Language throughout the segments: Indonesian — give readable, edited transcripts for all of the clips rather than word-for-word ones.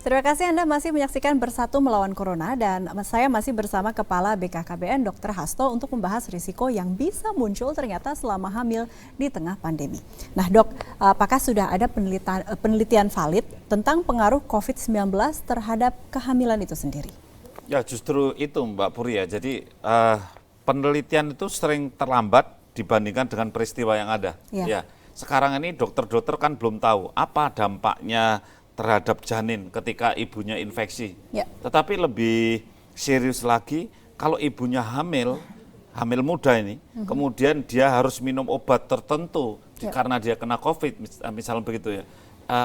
Terima kasih Anda masih menyaksikan Bersatu Melawan Corona dan saya masih bersama Kepala BKKBN Dr. Hasto untuk membahas risiko yang bisa muncul ternyata selama hamil di tengah pandemi. Nah dok, apakah sudah ada penelitian valid tentang pengaruh COVID-19 terhadap kehamilan itu sendiri? Ya justru itu Mbak Puri ya, jadi penelitian itu sering terlambat dibandingkan dengan peristiwa yang ada. Ya, sekarang ini dokter-dokter kan belum tahu apa dampaknya terhadap janin ketika ibunya infeksi. Tetapi lebih serius lagi kalau ibunya hamil muda ini, kemudian dia harus minum obat tertentu karena dia kena COVID, misalnya begitu ya.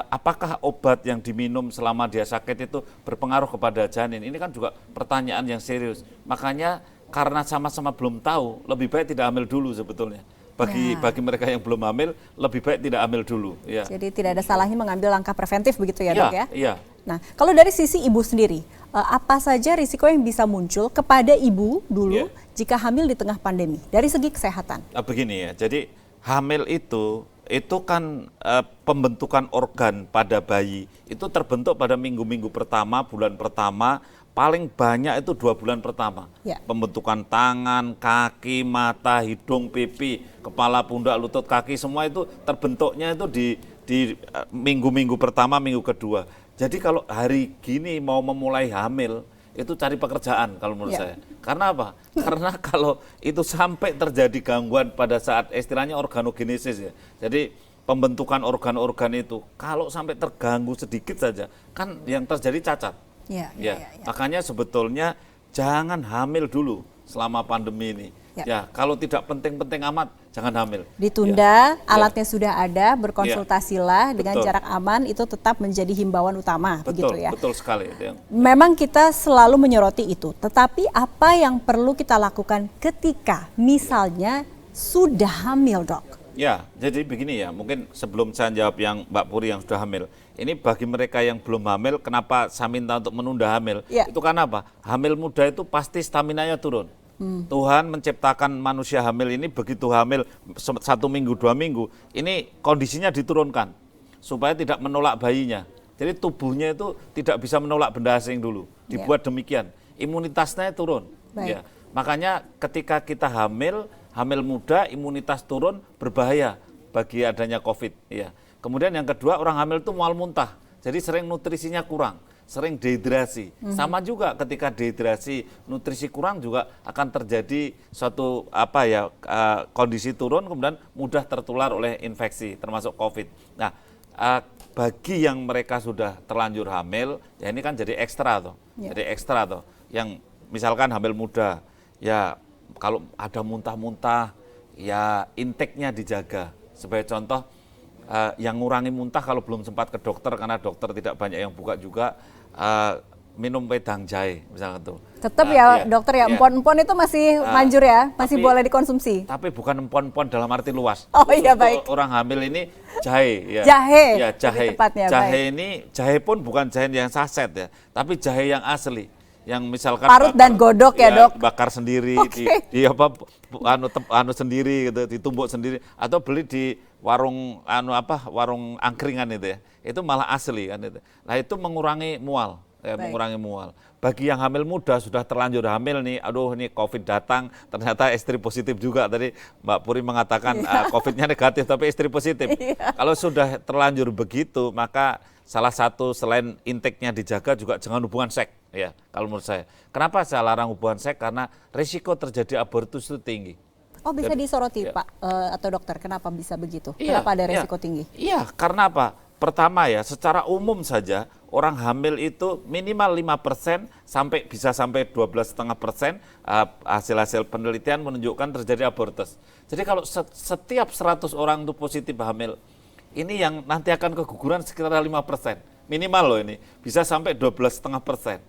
Apakah obat yang diminum selama dia sakit itu berpengaruh kepada janin? Ini kan juga pertanyaan yang serius. Makanya karena sama-sama belum tahu, lebih baik tidak hamil dulu sebetulnya. Bagi mereka yang belum hamil, lebih baik tidak hamil dulu. Ya. Jadi tidak ada salahnya mengambil langkah preventif begitu ya dok ya? Iya. Nah kalau dari sisi ibu sendiri, apa saja risiko yang bisa muncul kepada ibu dulu jika hamil di tengah pandemi dari segi kesehatan? Begini ya, jadi hamil itu kan pembentukan organ pada bayi itu terbentuk pada minggu-minggu pertama, bulan pertama, paling banyak itu 2 bulan pertama. Pembentukan tangan, kaki, mata, hidung, pipi, kepala, pundak, lutut, kaki, semua itu terbentuknya itu di minggu-minggu pertama, minggu kedua. Jadi kalau hari gini mau memulai hamil, itu cari pekerjaan kalau menurut saya. Karena apa? Karena kalau itu sampai terjadi gangguan pada saat istilahnya organogenesis ya. Jadi pembentukan organ-organ itu kalau sampai terganggu sedikit saja, kan yang terjadi cacat. Makanya sebetulnya jangan hamil dulu selama pandemi ini. Ya, kalau tidak penting-penting amat, jangan hamil. Ditunda, alatnya sudah ada, berkonsultasilah dengan jarak aman, itu tetap menjadi himbauan utama, begitu ya. Betul sekali. Memang kita selalu menyoroti itu, tetapi apa yang perlu kita lakukan ketika misalnya sudah hamil, dok? Ya, jadi begini ya, mungkin sebelum saya jawab yang Mbak Puri yang sudah hamil, ini bagi mereka yang belum hamil, kenapa saya minta untuk menunda hamil? Itu karena apa? Hamil muda itu pasti staminanya turun. Tuhan menciptakan manusia hamil ini begitu hamil 1 minggu, 2 minggu, ini kondisinya diturunkan supaya tidak menolak bayinya. Jadi tubuhnya itu tidak bisa menolak benda asing dulu, dibuat demikian. Imunitasnya turun. Makanya ketika kita hamil muda, imunitas turun berbahaya bagi adanya COVID. Kemudian yang kedua, orang hamil itu mual muntah, jadi sering nutrisinya kurang, sering dehidrasi. Sama juga ketika dehidrasi, nutrisi kurang juga akan terjadi suatu kondisi turun, kemudian mudah tertular oleh infeksi termasuk COVID. Nah, bagi yang mereka sudah terlanjur hamil, ya ini kan jadi ekstra toh. Jadi ekstra toh. Yang misalkan hamil muda, ya kalau ada muntah-muntah, ya intake-nya dijaga. Sebagai contoh, yang ngurangi muntah kalau belum sempat ke dokter, karena dokter tidak banyak yang buka juga, minum wedang jahe misalnya tuh. Tetap dokter ya, empon-empon itu masih manjur ya, masih boleh dikonsumsi. Tapi bukan empon-empon dalam arti luas. Oh iya, baik. Orang hamil ini jahe. Jahe. Jahe ini, jahe pun bukan jahe yang saset ya, tapi jahe yang asli. Yang misalkan parut dan godok ya dok, bakar sendiri, sendiri gitu, ditumbuk sendiri, atau beli di warung warung angkringan itu ya, itu malah asli kan itu. Nah itu mengurangi mual, mengurangi mual. Bagi yang hamil muda sudah terlanjur hamil nih, aduh ini COVID datang, ternyata istri positif juga. Tadi Mbak Puri mengatakan COVID-nya negatif tapi istri positif. Kalau sudah terlanjur begitu, maka salah satu selain intake-nya dijaga juga jangan hubungan seks ya, kalau menurut saya. Kenapa saya larang hubungan seks? Karena risiko terjadi abortus itu tinggi. Oh bisa disoroti Pak atau dokter, kenapa bisa begitu? Kenapa ada risiko tinggi? Iya, karena apa? Pertama ya, secara umum saja orang hamil itu minimal 5% bisa sampai 12,5% hasil-hasil penelitian menunjukkan terjadi abortus. Jadi kalau setiap 100 orang itu positif hamil, ini yang nanti akan keguguran sekitar 5%. Minimal loh ini, bisa sampai 12,5%.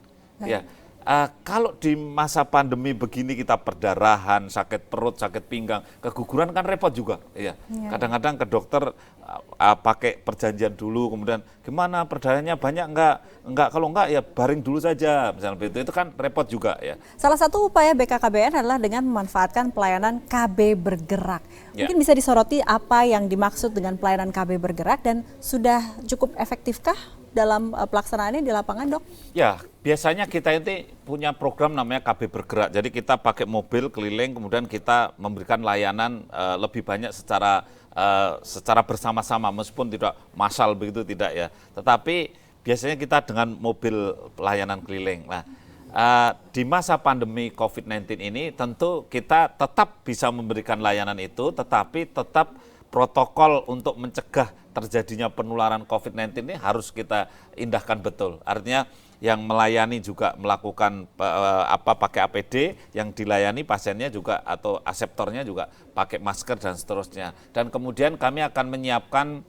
Kalau di masa pandemi begini kita perdarahan, sakit perut, sakit pinggang, keguguran kan repot juga. Kadang-kadang ke dokter pakai perjanjian dulu, kemudian gimana perdarahannya banyak enggak, kalau enggak ya baring dulu saja, misalnya begitu, itu kan repot juga ya. Salah satu upaya BKKBN adalah dengan memanfaatkan pelayanan KB bergerak. Mungkin bisa disoroti apa yang dimaksud dengan pelayanan KB bergerak dan sudah cukup efektifkah dalam pelaksanaannya di lapangan, Dok? Ya, biasanya kita ini punya program namanya KB Bergerak. Jadi kita pakai mobil keliling, kemudian kita memberikan layanan lebih banyak secara bersama-sama, meskipun tidak massal begitu, tidak ya. Tetapi biasanya kita dengan mobil pelayanan keliling. Nah, di masa pandemi COVID-19 ini tentu kita tetap bisa memberikan layanan itu, tetapi tetap protokol untuk mencegah terjadinya penularan COVID-19 ini harus kita indahkan betul. Artinya yang melayani juga melakukan pakai APD, yang dilayani pasiennya juga atau aseptornya juga pakai masker dan seterusnya. Dan kemudian kami akan menyiapkan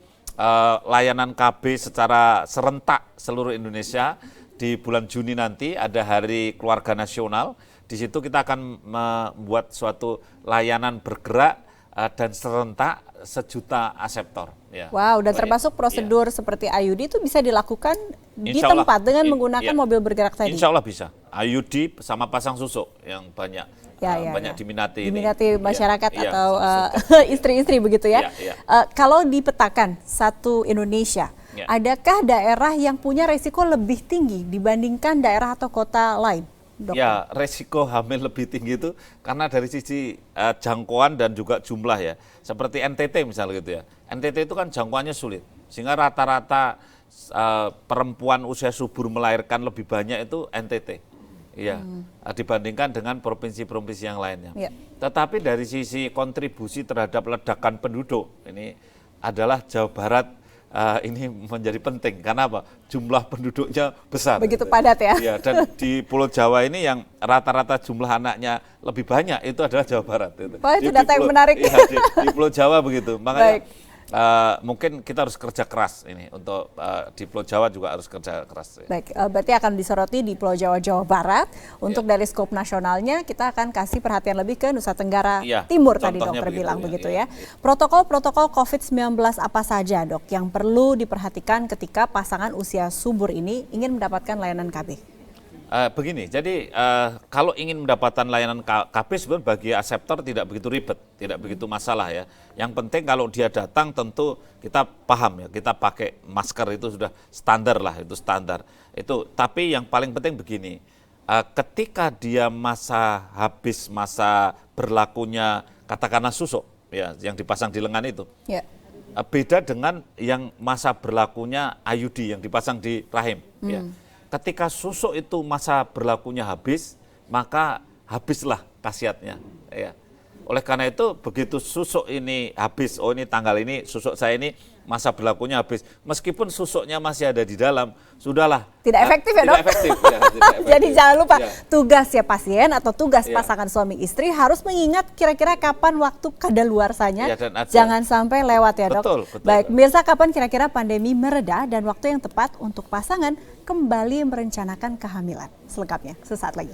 layanan KB secara serentak seluruh Indonesia. Di bulan Juni nanti ada Hari Keluarga Nasional. Di situ kita akan membuat suatu layanan bergerak dan serentak 1 juta aseptor. Ya. Wow, dan termasuk prosedur seperti IUD itu bisa dilakukan di tempat dengan menggunakan mobil bergerak tadi? Insya Allah bisa. IUD sama pasang susuk yang banyak diminati. Diminati masyarakat atau istri-istri begitu ya. Kalau dipetakan satu Indonesia, adakah daerah yang punya resiko lebih tinggi dibandingkan daerah atau kota lain, Dok? Ya, resiko hamil lebih tinggi itu karena dari sisi jangkauan dan juga jumlah ya. Seperti NTT misalnya gitu ya. NTT itu kan jangkauannya sulit. Sehingga rata-rata perempuan usia subur melahirkan lebih banyak itu NTT. Iya, dibandingkan dengan provinsi-provinsi yang lainnya. Ya. Tetapi dari sisi kontribusi terhadap ledakan penduduk, ini adalah Jawa Barat ini menjadi penting. Karena apa? Jumlah penduduknya besar. Begitu padat ya? Iya, dan di Pulau Jawa ini yang rata-rata jumlah anaknya lebih banyak, itu adalah Jawa Barat. Wah, itu data yang menarik. Iya, di Pulau Jawa begitu. Makanya mungkin kita harus kerja keras ini untuk di Pulau Jawa juga harus kerja keras. Ya. Baik, berarti akan disoroti di Pulau Jawa, Jawa Barat. Untuk dari skop nasionalnya kita akan kasih perhatian lebih ke Nusa Tenggara Timur tadi dokter bilang begitu ya. Protokol-protokol COVID-19 apa saja, Dok, yang perlu diperhatikan ketika pasangan usia subur ini ingin mendapatkan layanan KB? Begini, jadi kalau ingin mendapatkan layanan KB sebenarnya bagi aseptor tidak begitu ribet, tidak begitu masalah ya. Yang penting kalau dia datang tentu kita paham ya, kita pakai masker itu sudah standar lah, itu standar. Tapi yang paling penting begini, ketika dia habis masa berlakunya katakanlah susuk ya, yang dipasang di lengan itu. Ya. Beda dengan yang masa berlakunya IUD yang dipasang di rahim ya. Ketika susuk itu masa berlakunya habis, maka habislah khasiatnya. Ya. Oleh karena itu, begitu susuk ini habis, ini tanggal ini, susuk saya ini masa berlakunya habis. Meskipun susuknya masih ada di dalam, sudahlah. Tidak efektif ya, Dok? Tidak efektif. Tidak efektif. Jadi jangan lupa, tugas ya pasien atau tugas pasangan suami istri harus mengingat kira-kira kapan waktu kadaluarsanya. Jangan sampai lewat ya, Dok? Betul. Baik, mirsa, kapan kira-kira pandemi mereda dan waktu yang tepat untuk pasangan kembali merencanakan kehamilan? Selengkapnya sesaat lagi.